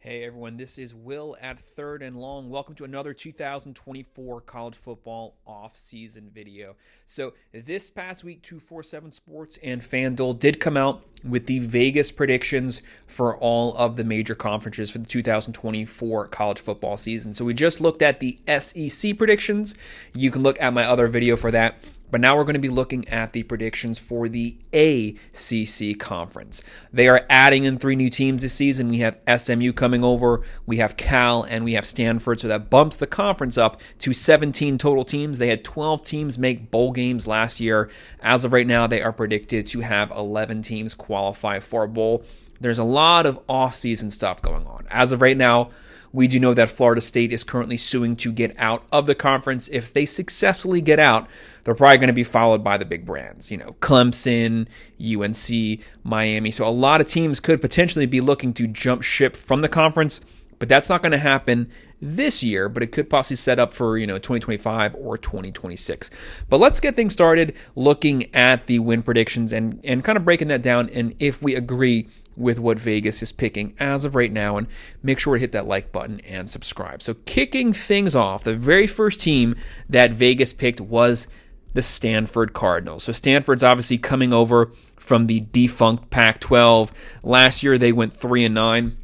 Hey everyone, this is Will at Third and Long. Welcome to another 2024 college football off-season video. So this past week, 247 Sports and Fanduel did come out with the Vegas predictions for all of the major conferences for the 2024 college football season. So we just looked at the SEC predictions. You can look at my other video for that. But now we're going to be looking at the predictions for the ACC conference. They are adding in 3 new teams this season. We have SMU coming over, we have Cal, and we have Stanford. So that bumps the conference up to 17 total teams. They had 12 teams make bowl games last year. As of right now, they are predicted to have 11 teams qualify for a bowl. There's a lot of off-season stuff going on. As of right now, we do know that Florida State is currently suing to get out of the conference. If they successfully get out, they're probably going to be followed by the big brands, Clemson, UNC, Miami. So a lot of teams could potentially be looking to jump ship from the conference, but that's not going to happen this year, but it could possibly set up for, 2025 or 2026. But let's get things started looking at the win predictions and kind of breaking that down, and if we agree with what Vegas is picking as of right now, and make sure to hit that like button and subscribe. So kicking things off, the very first team that Vegas picked was the Stanford Cardinals. So Stanford's obviously coming over from the defunct Pac-12. Last year they went 3-9.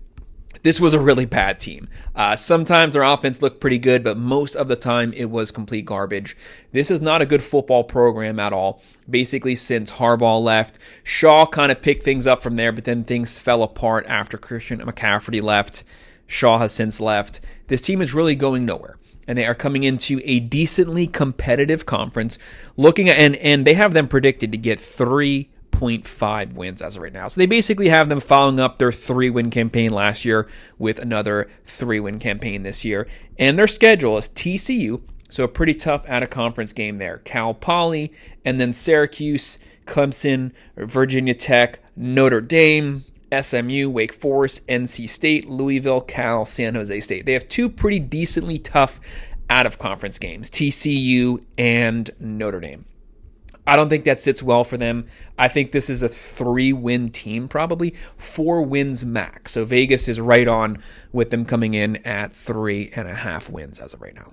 This was a really bad team. Sometimes their offense looked pretty good, but most of the time it was complete garbage. This is not a good football program at all. Basically, since Harbaugh left, Shaw kind of picked things up from there, but then things fell apart after Christian McCaffrey left. Shaw has since left. This team is really going nowhere, and they are coming into a decently competitive conference. Looking at and they have them predicted to get 3.5 wins as of right now. So they basically have them following up their 3-win campaign last year with another 3-win campaign this year. And their schedule is TCU, so a pretty tough out-of-conference game there. Cal Poly, and then Syracuse, Clemson, Virginia Tech, Notre Dame, SMU, Wake Forest, NC State, Louisville, Cal, San Jose State. They have 2 pretty decently tough out-of-conference games, TCU and Notre Dame. I don't think that sits well for them. I think this is a 3-win team, probably 4 wins max. So Vegas is right on with them coming in at 3.5 wins as of right now.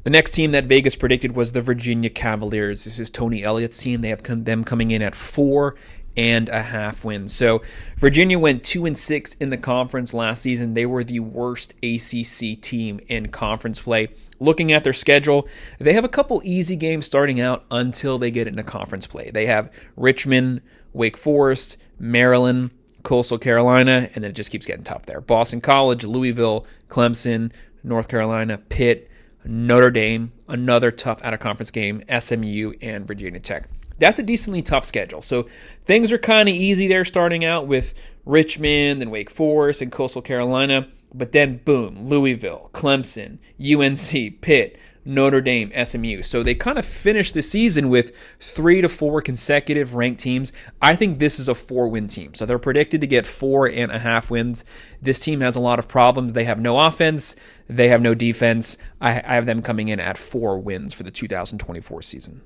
The next team that Vegas predicted was the Virginia Cavaliers. This is Tony Elliott's team. They have them coming in at 4.5 wins. So Virginia went 2-6 in the conference last season. They were the worst ACC team in conference play. Looking at their schedule, they have a couple easy games starting out until they get into conference play. They have Richmond, Wake Forest, Maryland, Coastal Carolina, and then it just keeps getting tough there. Boston College, Louisville, Clemson, North Carolina, Pitt, Notre Dame, another tough out-of-conference game, SMU, and Virginia Tech. That's a decently tough schedule. So things are kind of easy there starting out with Richmond and Wake Forest and Coastal Carolina. But then, boom, Louisville, Clemson, UNC, Pitt, Notre Dame, SMU. So they kind of finished the season with 3 to 4 consecutive ranked teams. I think this is a 4-win team. So they're predicted to get 4.5 wins. This team has a lot of problems. They have no offense. They have no defense. I have them coming in at 4 wins for the 2024 season.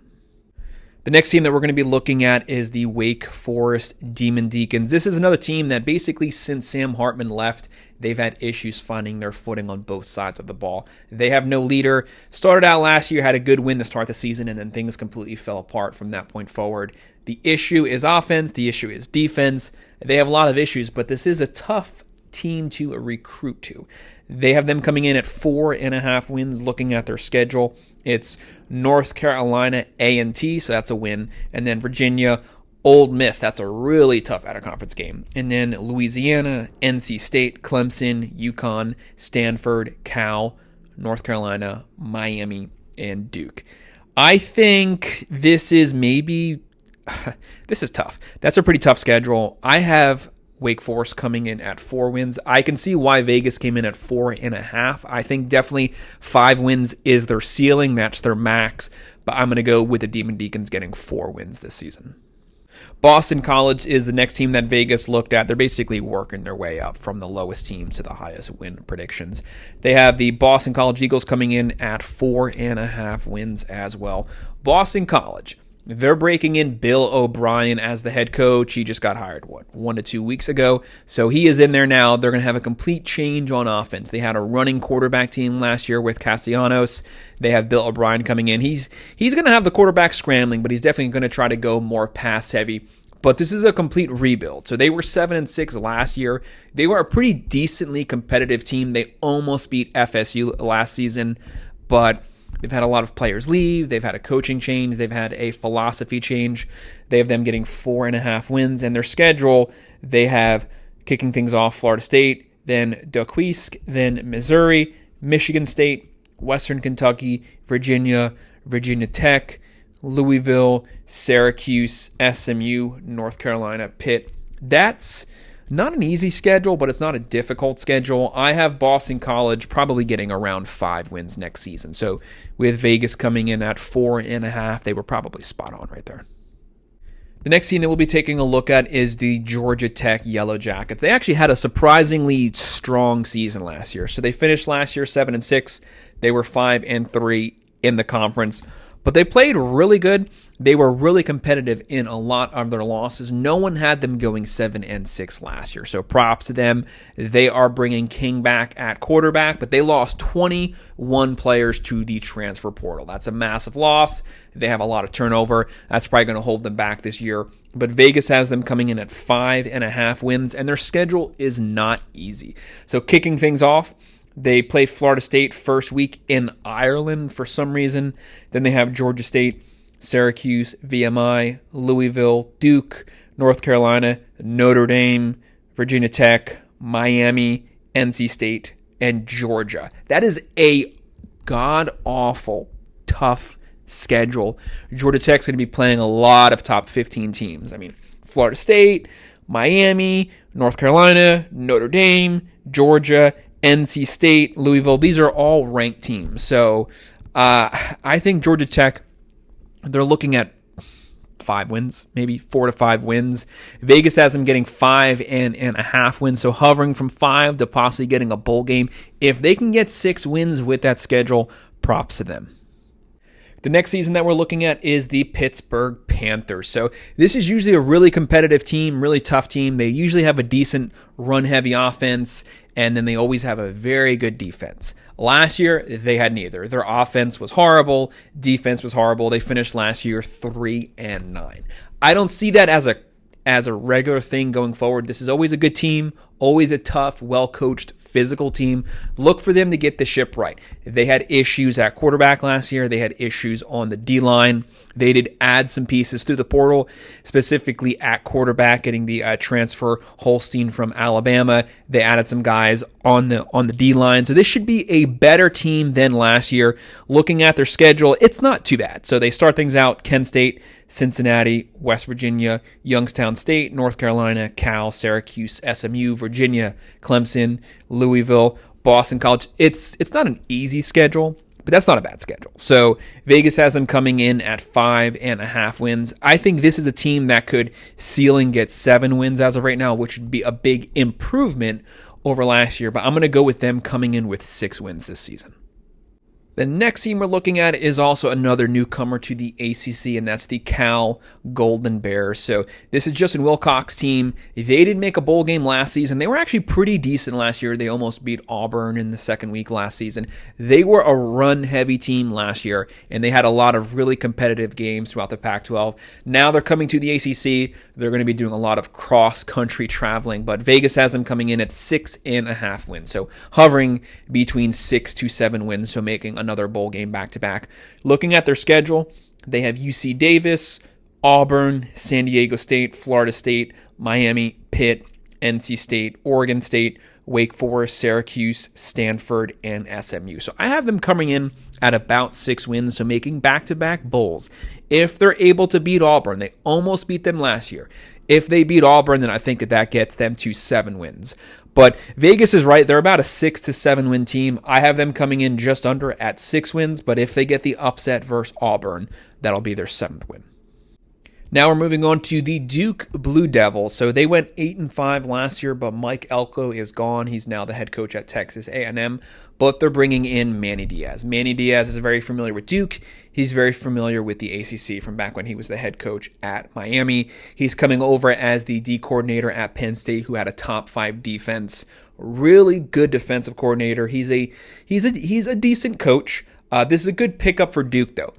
The next team that we're going to be looking at is the Wake Forest Demon Deacons. This is another team that basically since Sam Hartman left, they've had issues finding their footing on both sides of the ball. They have no leader. Started out last year, had a good win to start the season, and then things completely fell apart from that point forward. The issue is offense. The issue is defense. They have a lot of issues, but this is a tough team to recruit to. They have them coming in at 4.5 wins looking at their schedule. It's North Carolina A&T, so that's a win. And then Virginia, Ole Miss, that's a really tough out-of-conference game. And then Louisiana, NC State, Clemson, UConn, Stanford, Cal, North Carolina, Miami, and Duke. I think this is this is tough. That's a pretty tough schedule. I have Wake Forest coming in at 4 wins. I can see why Vegas came in at 4.5. I think definitely 5 wins is their ceiling. That's their max. But I'm going to go with the Demon Deacons getting 4 wins this season. Boston College is the next team that Vegas looked at. They're basically working their way up from the lowest team to the highest win predictions. They have the Boston College Eagles coming in at 4.5 wins as well. Boston College, They're breaking in Bill O'Brien as the head coach. He just got hired, 1 to 2 weeks ago. So he is in there now. They're going to have a complete change on offense. They had a running quarterback team last year with Castellanos. They have Bill O'Brien coming in. He's going to have the quarterback scrambling, but he's definitely going to try to go more pass heavy. But this is a complete rebuild. So they were 7-6 last year. They were a pretty decently competitive team. They almost beat FSU last season, but they've had a lot of players leave. They've had a coaching change. They've had a philosophy change. They have them getting 4.5 wins. And their schedule, they have kicking things off Florida State, then Duquesne, then Missouri, Michigan State, Western Kentucky, Virginia, Virginia Tech, Louisville, Syracuse, SMU, North Carolina, Pitt. That's not an easy schedule, but it's not a difficult schedule. I have Boston College probably getting around 5 wins next season. So with Vegas coming in at 4.5, they were probably spot on right there. The next team that we'll be taking a look at is the Georgia Tech Yellow Jackets. They actually had a surprisingly strong season last year. So they finished last year 7-6. They were 5-3 in the conference. But they played really good. They were really competitive in a lot of their losses. No one had them going 7-6 last year. So props to them. They are bringing King back at quarterback, but they lost 21 players to the transfer portal. That's a massive loss. They have a lot of turnover. That's probably going to hold them back this year. But Vegas has them coming in at 5.5 wins, and their schedule is not easy. So kicking things off, they play Florida State first week in Ireland for some reason. Then they have Georgia State, Syracuse, VMI, Louisville, Duke, North Carolina, Notre Dame, Virginia Tech, Miami, NC State, and Georgia. That is a god-awful, tough schedule. Georgia Tech's going to be playing a lot of top 15 teams. I mean, Florida State, Miami, North Carolina, Notre Dame, Georgia, NC State, Louisville, these are all ranked teams. So I think Georgia Tech, they're looking at 5 wins, maybe 4 to 5 wins. Vegas has them getting 5.5 wins, so hovering from 5 to possibly getting a bowl game. If they can get 6 wins with that schedule, props to them. The next season that we're looking at is the Pittsburgh Panthers. So this is usually a really competitive team, really tough team. They usually have a decent run-heavy offense, and then they always have a very good defense. Last year, they had neither. Their offense was horrible. Defense was horrible. They finished last year 3-9. I don't see that as a regular thing going forward. This is always a good team, always a tough, well-coached, physical team. Look for them to get the ship right. They had issues at quarterback last year. They had issues on the D-line. They did add some pieces through the portal, specifically at quarterback, getting the transfer Holstein from Alabama. They added some guys on the D-line. So this should be a better team than last year. Looking at their schedule, it's not too bad. So they start things out, Kent State, Cincinnati, West Virginia, Youngstown State, North Carolina, Cal, Syracuse, SMU, Virginia, Clemson, Louisville, Boston College. It's not an easy schedule, but that's not a bad schedule. So Vegas has them coming in at 5.5 wins. I think this is a team that could ceiling get 7 wins as of right now, which would be a big improvement over last year. But I'm going to go with them coming in with 6 wins this season. The next team we're looking at is also another newcomer to the ACC, and that's the Cal Golden Bears. So this is Justin Wilcox's team. They did make a bowl game last season. They were actually pretty decent last year. They almost beat Auburn in the second week last season. They were a run-heavy team last year, and they had a lot of really competitive games throughout the Pac-12. Now they're coming to the ACC. They're going to be doing a lot of cross-country traveling, but Vegas has them coming in at 6.5 wins. So hovering between 6 to 7 wins, so making another bowl game back-to-back. Looking at their schedule, they have UC Davis, Auburn, San Diego State, Florida State, Miami, Pitt, NC State, Oregon State, Wake Forest, Syracuse, Stanford, and SMU. So I have them coming in at about 6 wins, so making back-to-back bowls. If they're able to beat Auburn, they almost beat them last year. If they beat Auburn, then I think that gets them to 7 wins. But Vegas is right. They're about a 6 to 7 win team. I have them coming in just under at 6 wins, but if they get the upset versus Auburn, that'll be their 7th win. Now we're moving on to the Duke Blue Devils. So they went 8-5 last year, but Mike Elko is gone. He's now the head coach at Texas A&M, but they're bringing in Manny Diaz. Manny Diaz is very familiar with Duke. He's very familiar with the ACC from back when he was the head coach at Miami. He's coming over as the D coordinator at Penn State, who had a top 5 defense. Really good defensive coordinator. He's a decent coach. This is a good pickup for Duke, though.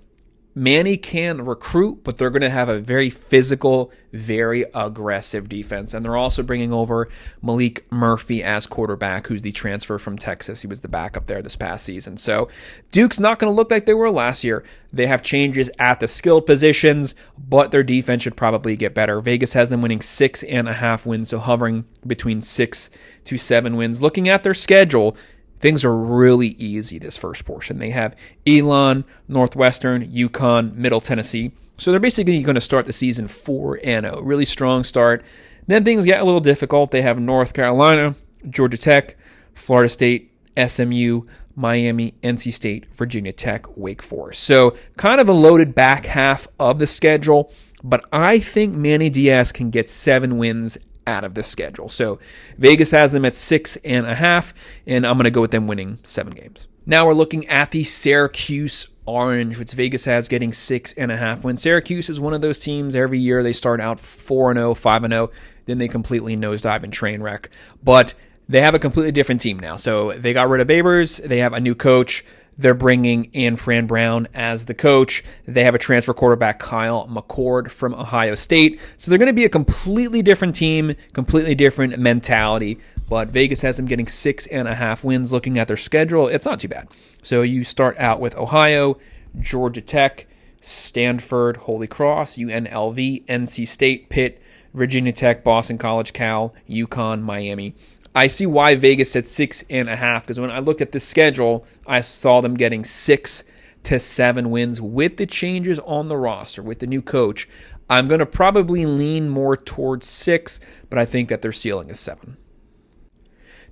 Manny can recruit, but they're going to have a very physical, very aggressive defense. And they're also bringing over Malik Murphy as quarterback, who's the transfer from Texas. He was the backup there this past season. So Duke's not going to look like they were last year. They have changes at the skilled positions, but their defense should probably get better. Vegas has them winning 6.5 wins, so hovering between 6 to 7 wins. Looking at their schedule, things are really easy this first portion. They have Elon, Northwestern, UConn, Middle Tennessee. So they're basically going to start the season 4-0. Really strong start. Then things get a little difficult. They have North Carolina, Georgia Tech, Florida State, SMU, Miami, NC State, Virginia Tech, Wake Forest. So kind of a loaded back half of the schedule. But I think Manny Diaz can get 7 wins out of the schedule. So Vegas has them at 6.5, and I'm going to go with them winning 7 games. Now we're looking at the Syracuse Orange, which Vegas has getting 6.5 wins. Syracuse is one of those teams every year they start out 4-0, 5-0, then they completely nosedive and train wreck. But they have a completely different team now. So they got rid of Babers. They have a new coach. They're bringing in Fran Brown as the coach. They have a transfer quarterback, Kyle McCord from Ohio State. So they're going to be a completely different team, completely different mentality. But Vegas has them getting 6.5 wins. Looking at their schedule, it's not too bad. So you start out with Ohio, Georgia Tech, Stanford, Holy Cross, UNLV, NC State, Pitt, Virginia Tech, Boston College, Cal, UConn, Miami. I see why Vegas said 6.5, because when I looked at the schedule, I saw them getting 6 to 7 wins with the changes on the roster, with the new coach. I'm going to probably lean more towards 6, but I think that their ceiling is 7.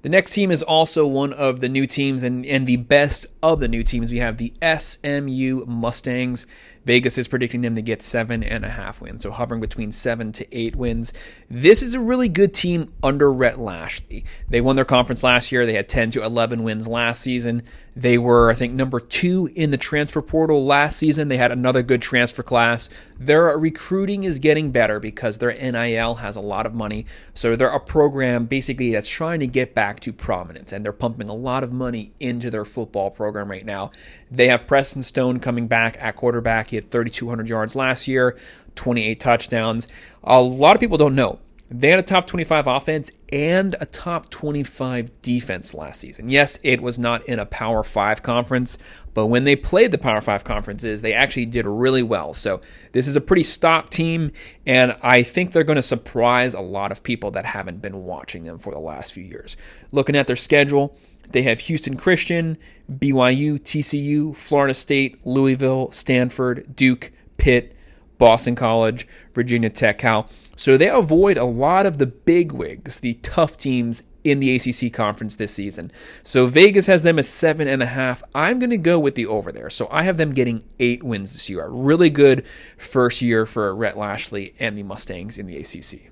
The next team is also one of the new teams, and the best of the new teams. We have the SMU Mustangs. Vegas is predicting them to get 7.5 wins, so hovering between 7 to 8 wins. This is a really good team under Rhett Lashley. They won their conference last year. They had 10 to 11 wins last season. They were, I think, number 2 in the transfer portal last season. They had another good transfer class. Their recruiting is getting better because their NIL has a lot of money. So they're a program basically that's trying to get back to prominence, and they're pumping a lot of money into their football program right now. They have Preston Stone coming back at quarterback. He had 3,200 yards last year, 28 touchdowns. A lot of people don't know. They had a top 25 offense and a top 25 defense last season. Yes, it was not in a Power 5 conference, but when they played the Power 5 conferences, they actually did really well. So this is a pretty stock team, and I think they're going to surprise a lot of people that haven't been watching them for the last few years. Looking at their schedule, they have Houston Christian, BYU, TCU, Florida State, Louisville, Stanford, Duke, Pitt, Boston College, Virginia Tech, Cal. So they avoid a lot of the bigwigs, the tough teams in the ACC conference this season. So Vegas has them at 7.5. I'm going to go with the over there. So I have them getting 8 wins this year. A really good first year for Rhett Lashley and the Mustangs in the ACC.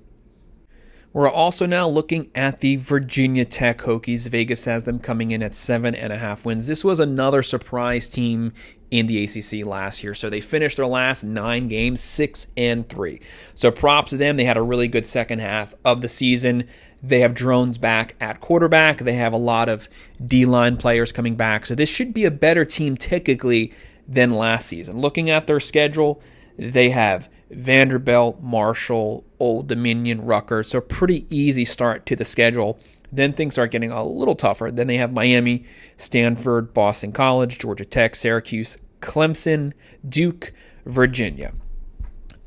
We're also now looking at the Virginia Tech Hokies. Vegas has them coming in at 7.5 wins. This was another surprise team in the ACC last year. So they finished their last 9 games 6-3. So props to them. They had a really good second half of the season. They have drones back at quarterback. They have a lot of D-line players coming back. So this should be a better team typically than last season. Looking at their schedule, they have Vanderbilt, Marshall, Old Dominion, Rutgers. So pretty easy start to the schedule. Then things start getting a little tougher. Then they have Miami, Stanford, Boston College, Georgia Tech, Syracuse, Clemson, Duke, Virginia.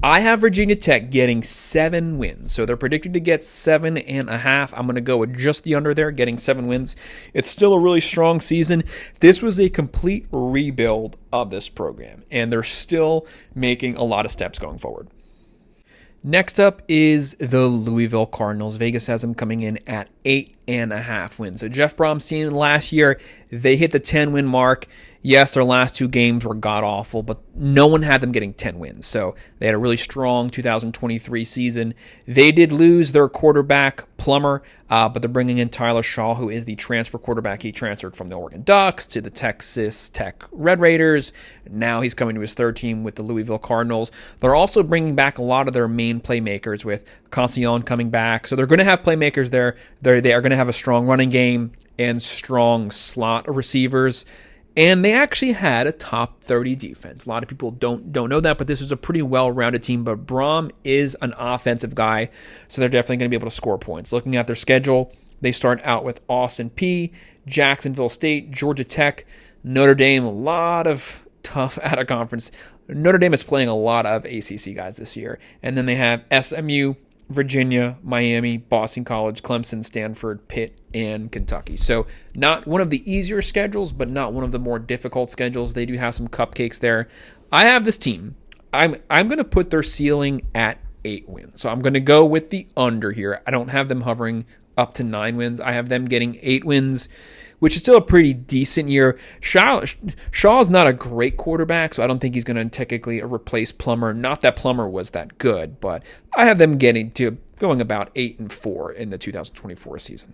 I have Virginia Tech getting 7 wins. So they're predicted to get 7.5. I'm going to go with just the under there, getting 7 wins. It's still a really strong season. This was a complete rebuild of this program, and they're still making a lot of steps going forward. Next up is the Louisville Cardinals. Vegas has them coming in at 8.5 wins. So Jeff Brom's team last year, they hit the 10-win mark. Yes, their last 2 games were god-awful, but no one had them getting 10 wins. So they had a really strong 2023 season. They did lose their quarterback, Plummer, but they're bringing in Tyler Shaw, who is the transfer quarterback. He transferred from the Oregon Ducks to the Texas Tech Red Raiders. Now he's coming to his 3rd team with the Louisville Cardinals. They're also bringing back a lot of their main playmakers with Castellon coming back. So they're going to have playmakers there. They are going to have a strong running game and strong slot receivers. And they actually had a top 30 defense. A lot of people don't know that, but this is a pretty well-rounded team. But Brom is an offensive guy, so they're definitely going to be able to score points. Looking at their schedule, they start out with Austin Peay, Jacksonville State, Georgia Tech, Notre Dame, a lot of tough out-of-conference. Notre Dame is playing a lot of ACC guys this year. And then they have SMU, Virginia, Miami, Boston College, Clemson, Stanford, Pitt, and Kentucky. So not one of the easier schedules, but not one of the more difficult schedules. They do have some cupcakes there. I have this team. I'm going to put their ceiling at 8 wins. So I'm going to go with the under here. I don't have them hovering up to 9 wins. I have them getting 8 wins, which is still a pretty decent year. Shaw's not a great quarterback, so I don't think he's going to technically replace Plummer. Not that Plummer was that good, but I have them going about 8-4 in the 2024 season.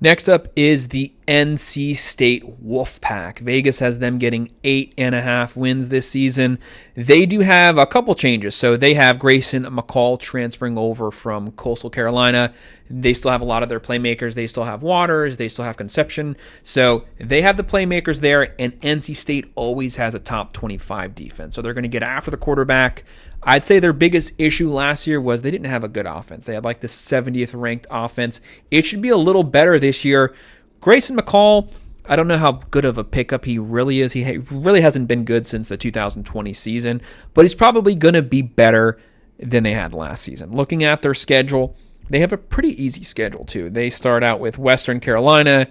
Next up is the NC State Wolfpack. Vegas has them getting 8.5 wins this season. They do have a couple changes. So they have Grayson McCall transferring over from Coastal Carolina. They still have a lot of their playmakers. They still have Waters. They still have Conception. So they have the playmakers there, and NC State always has a top 25 defense. So they're going to get after the quarterback. I'd say their biggest issue last year was they didn't have a good offense. They had like the 70th ranked offense. It should be a little better this year. Grayson McCall, I don't know how good of a pickup he really is. He really hasn't been good since the 2020 season, but he's probably going to be better than they had last season. Looking at their schedule, they have a pretty easy schedule too. They start out with Western Carolina,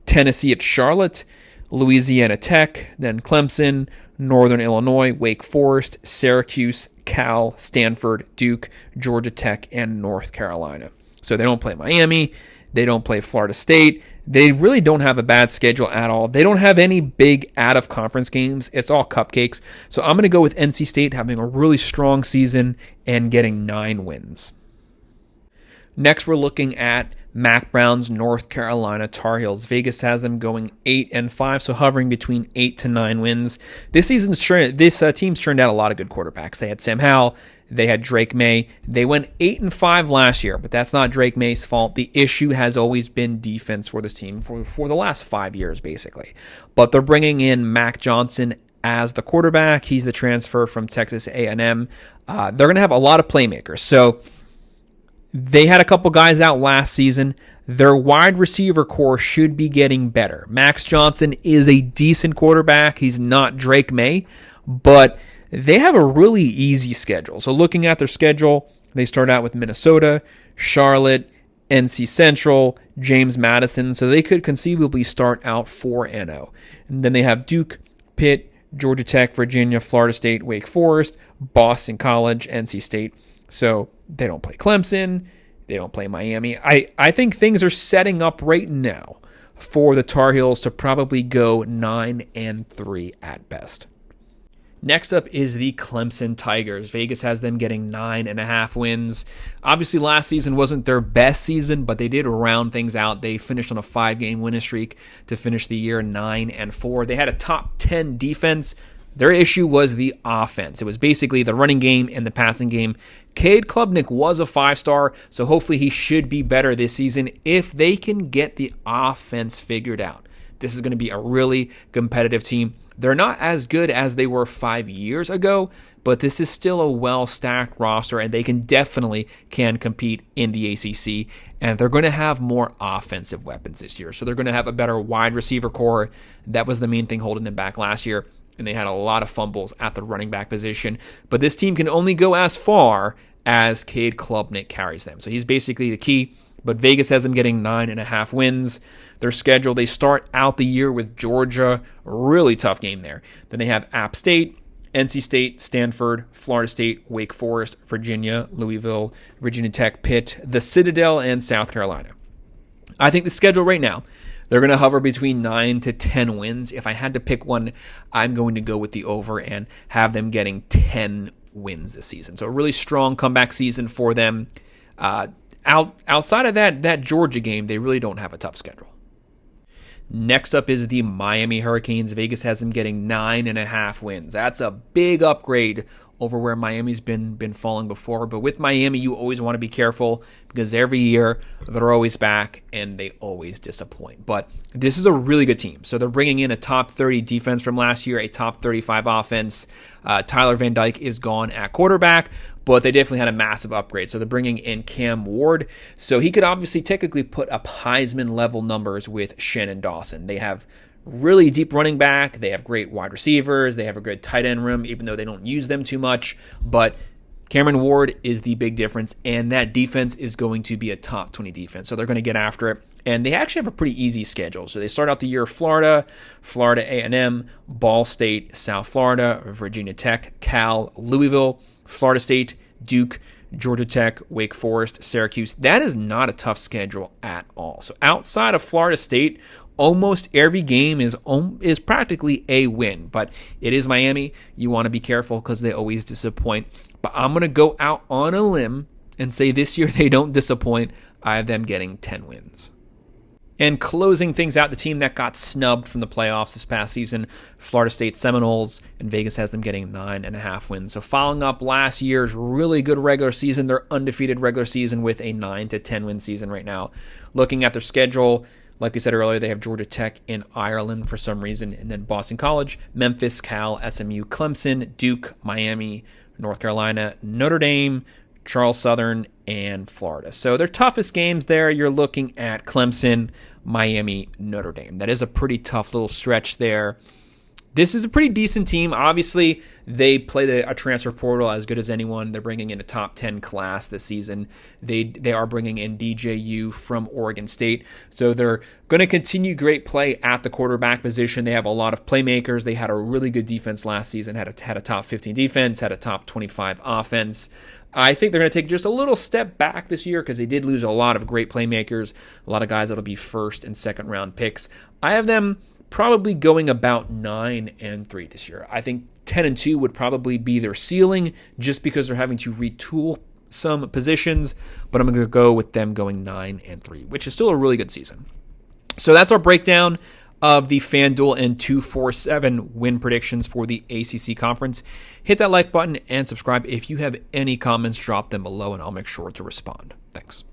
Tennessee at Charlotte, Louisiana Tech, then Clemson, Northern Illinois, Wake Forest, Syracuse, Cal, Stanford, Duke, Georgia Tech, and North Carolina. So they don't play Miami. They don't play Florida State. They really don't have a bad schedule at all. They don't have any big out-of-conference games. It's all cupcakes. So I'm going to go with NC State having a really strong season and getting 9 wins. Next, we're looking at Mac Brown's North Carolina Tar Heels. Vegas has them going 8-5, so hovering between 8 to 9 wins. This team's turned out a lot of good quarterbacks. They had Sam Howell. They had Drake May. They went 8-5 last year, but that's not Drake May's fault. The issue has always been defense for this team for the last 5 years, basically. But they're bringing in Mac Johnson as the quarterback. He's the transfer from Texas A&M. They're going to have a lot of playmakers. So they had a couple guys out last season. Their wide receiver core should be getting better. Max Johnson is a decent quarterback. He's not Drake May, but they have a really easy schedule. So looking at their schedule, they start out with Minnesota, Charlotte, NC Central, James Madison. So they could conceivably start out 4-0. And then they have Duke, Pitt, Georgia Tech, Virginia, Florida State, Wake Forest, Boston College, NC State. So they don't play Clemson. They don't play Miami. I think things are setting up right now for the Tar Heels to probably go 9-3 at best. Next up is the Clemson Tigers. Vegas has them getting 9.5 wins. Obviously, last season wasn't their best season, but they did round things out. They finished on a 5-game winning streak to finish the year 9-4. They had a top 10 defense. Their issue was the offense. It was basically the running game and the passing game. Cade Klubnik was a 5-star, so hopefully he should be better this season if they can get the offense figured out. This is going to be a really competitive team. They're not as good as they were 5 years ago, but this is still a well-stacked roster, and they definitely can compete in the ACC, and they're going to have more offensive weapons this year. So they're going to have a better wide receiver core. That was the main thing holding them back last year, and they had a lot of fumbles at the running back position. But this team can only go as far as Cade Klubnik carries them. So he's basically the key. But Vegas has them getting 9.5 wins. Their schedule, they start out the year with Georgia. Really tough game there. Then they have App State, NC State, Stanford, Florida State, Wake Forest, Virginia, Louisville, Virginia Tech, Pitt, the Citadel, and South Carolina. I think the schedule right now, They're going to hover between 9 to 10 wins. If I had to pick one, I'm going to go with the over and have them getting 10 wins this season. So a really strong comeback season for them. Outside of that Georgia game, they really don't have a tough schedule. Next up is the Miami Hurricanes. Vegas has them getting 9.5 wins. That's a big upgrade over where Miami's been falling before. But with Miami, you always want to be careful because every year they're always back and they always disappoint. But this is a really good team. So they're bringing in a top 30 defense from last year, a top 35 offense. Tyler Van Dyke is gone at quarterback, but they definitely had a massive upgrade. So they're bringing in Cam Ward. So he could obviously technically put up Heisman-level numbers with Shannon Dawson. They have really deep running back. They have great wide receivers. They have a good tight end room, even though they don't use them too much. But Cameron Ward is the big difference, and that defense is going to be a top 20 defense. So they're going to get after it. And they actually have a pretty easy schedule. So they start out the year Florida, Florida A&M, Ball State, South Florida, Virginia Tech, Cal, Louisville, Florida State, Duke, Georgia Tech, Wake Forest, Syracuse. That is not a tough schedule at all. So outside of Florida State, almost every game is practically a win. But it is Miami. You want to be careful because they always disappoint. But I'm going to go out on a limb and say this year they don't disappoint. I have them getting 10 wins. And closing things out, the team that got snubbed from the playoffs this past season, Florida State Seminoles, and Vegas has them getting 9.5 wins. So following up last year's really good regular season, their undefeated regular season with a 9 to 10 win season right now. Looking at their schedule, like we said earlier, they have Georgia Tech in Ireland for some reason, and then Boston College, Memphis, Cal, SMU, Clemson, Duke, Miami, North Carolina, Notre Dame, Charles Southern, and Florida. So their toughest games there, you're looking at Clemson, Miami, Notre Dame. That is a pretty tough little stretch there. This is a pretty decent team. Obviously, they play a transfer portal as good as anyone. They're bringing in a top 10 class this season. They are bringing in DJU from Oregon State. So they're going to continue great play at the quarterback position. They have a lot of playmakers. They had a really good defense last season, had a top 15 defense, had a top 25 offense. I think they're going to take just a little step back this year because they did lose a lot of great playmakers, a lot of guys that'll be first and second round picks. I have them probably going about 9-3 this year. I think 10-2 would probably be their ceiling just because they're having to retool some positions, but I'm going to go with them going 9-3, which is still a really good season. So that's our breakdown of the Fanduel and 247 win predictions for the ACC conference. Hit that like button and subscribe. If you have any comments, drop them below and I'll make sure to respond. Thanks.